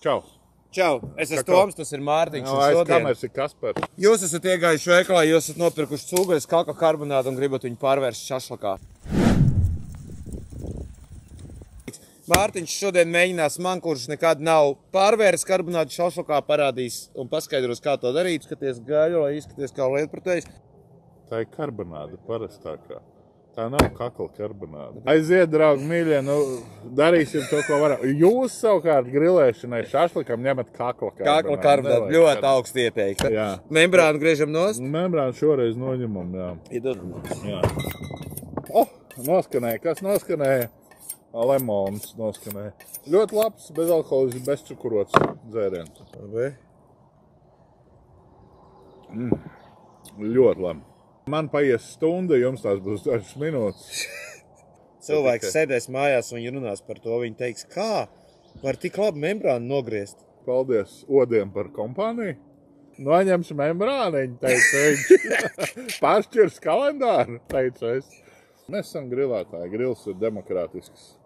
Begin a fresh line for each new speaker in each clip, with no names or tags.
Čau.
Čau, es esmu Toms, tas ir Mārtiņš.
Kamērs ir Kaspars.
Jūs esat iegājuši veikalā, jūs esat nopirkuši cūgaļas kalka karbonātu un gribat viņu pārvērst šašlakā. Mārtiņš šodien mēģinās man, kurš nekad nav pārvērst karbonātu šašlakā, parādīs un paskaidros, kā to darīt. Skaties gaļu, lai izskaties kā lietpratējs.
Tā ir karbonāda parastākā. Tā nav kakla karbonāda. Aiziet, draugi mīļie, darīsim to, ko varam. Jūs savukārt grilēšanai šašlikam ņemat kakla karbonādu.
Kakla karbonādu, ļoti augsti ieteikta.
Jā.
Membrānu griežam nost?
Membrānu šoreiz noņemam, jā. Jā. Noskanēja. Kas noskanēja? Lemons noskanēja. Ļoti labs, bezalkoholisks, bezcukurots dzēriens.
Labi.
Ļoti labi. Man paies stunda, jums tās būs dažas minūtes.
Cilvēks sēdēs mājās un runās par to. Viņi teiks, kā var tik labi membrānu nogriezt?
Paldies Odiem par kompāniju. Noņems membrāniņu, teica viņš. Pašķirs kalendāru, teica es. Mēs esam grilētāji. Grils ir demokrātisks.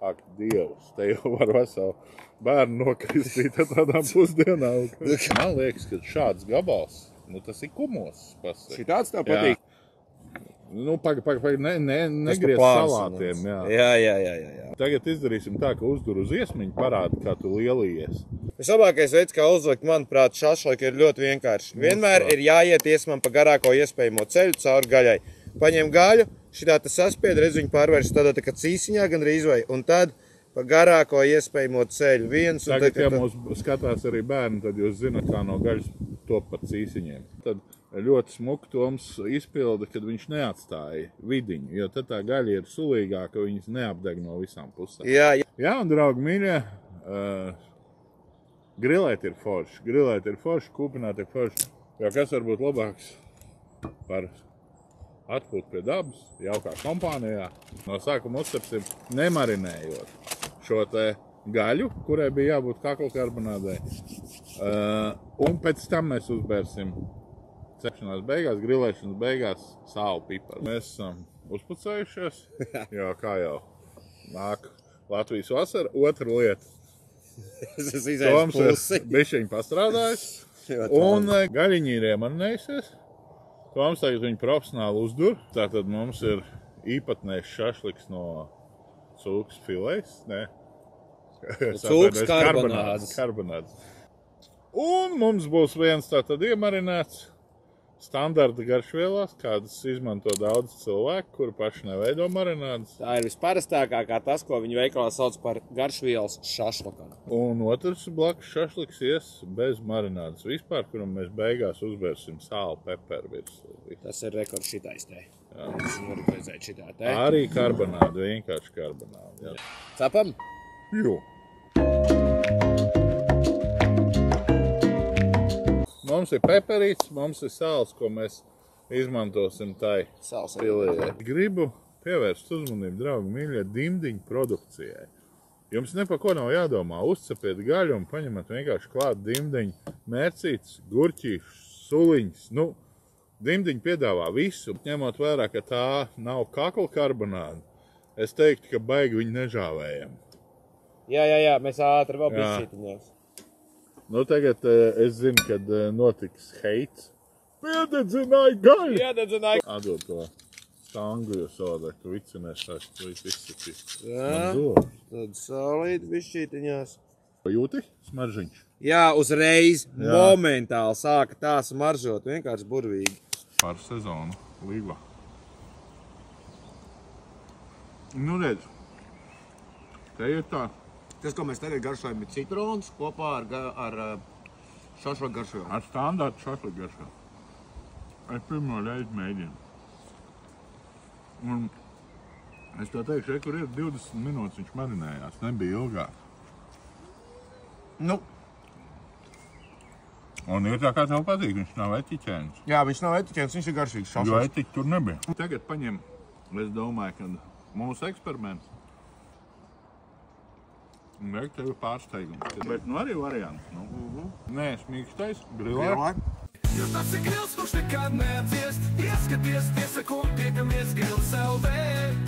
Ak, Dievs, te jau var veselu bērnu nokristīt ar tādām pusdienām. Man liekas, ka šāds gabals, tas ir kumos.
Šitāds tev patīk?
Negriez salātiem, jā.
Jā.
Tagad izdarīsim tā, ka uzdur uz iesmiņu parādi, kā tu lielījies.
Vislabākais veids, kā uzlikt, manuprāt, šašliku ir ļoti vienkārši. Vienmēr ir jāiet iesmam pa garāko iespējamo ceļu cauri gaļai. Paņem gaļu, šitā tas saspied, redz viņu pārvērst tādā tā kā cīsiņā gandrīz vai, un tad pa garāko iespējamo ceļu viens.
Tagad, ja mūs skatās arī bērni, tad jūs zināt, kā no gaļas top pa cīsiņiem. Tad ļoti smuki Toms izpilda, kad viņš neatstāja vidiņu, jo tad tā gaļa ir sulīgāka, viņas neapdeg no visām pusēm.
Jā,
un draugi mīļie, grilēt ir forši, kūpināt ir forši. Jo kas var būt labāks par atpūt pie dabas, jaukā kompānijā. No sākuma uztapsim, nemarinējot šo te gaļu, kurai bija jābūt kakla karbonādai. Un pēc tam mēs uzbērsim cepšanās beigās, grilēšanas beigās sālu piparu. Mēs esam uzpucējušies, jo kā jau nāk Latvijas vasara. Otra lieta. Toms ir bišķiņ pastrādājis. Un gaļiņi ir iemarinējusies. Toms tagad viņu profesionāli uzdur. Tātad mums ir īpatnējs šašliks no cūkas filēs.
Cūkas karbonādes.
Un mums būs viens tātad iemarināts standarta garšvielās, kādas izmanto daudz cilvēku, kuri paši neveido marinādus.
Tā ir visparastākā, kā tas, ko viņi veikalā sauc par garšvielas šašlakam.
Un otrs blakus šašliks ies bez marinādus vispār, kuram mēs beigās uzbērsim sālu, peperu virsū.
Tas ir rekords šitais te.
Jā.
Es varu redzēt šitā te.
Arī karbonādu, vienkārši karbonādu. Jā.
Cepam?
Jo. Mums ir peperīts, mums ir sāls, ko mēs izmantosim tai filējai. Gribu pievērst uzmanību, draugi mīļie, dimdiņu produkcijai. Jums nepa ko nav jādomā, uzcepiet gaļu un paņemat vienkārši klāt dimdiņu, mērcītes, gurķīšus, suliņus. Dimdiņu piedāvā visu, ņemot vērā, ka tā nav kakla karbonāda. Es teiktu, ka baigi viņu nežāvējam.
Jā, mēs ātri vēl bišķītiņās.
Tagad es zinu, kad notiks heits. Piededzināja gaļu! Atdod to stangu, jo savādāk tu vicinēs tās, tu izsakīs.
Jā, tad sālīt bišķītiņās.
Jūti smaržīņš?
Jā, uzreiz, momentāli sāka tā smaržot, vienkārši burvīgi.
Par sezonu, līva. Redz, te ir tā.
Tas, ko mēs tagad garšojam, ir citrons kopā ar šašliku garšvielu.
Ar standārtu šašliku garšvielu. Es pirmo reizi mēģinu. Un es to teikšu, kur ir 20 minūtes viņš marinējās, nebija ilgāk. Un ir tā, kā tev patīk, viņš nav etiķēns.
Jā, viņš nav etiķēns, viņš ir garšīgs šašliks.
Jo etiķi tur nebija. Tagad paņem, es domāju, ka mūsu eksperiments. Vajag tevi pārsteigums. Bet arī variants. Nē, smīkstais, grilē.
Jo tas ir grils, kurš nekad neatciest. Ieskaties, tiesako, tiekamies grils LV.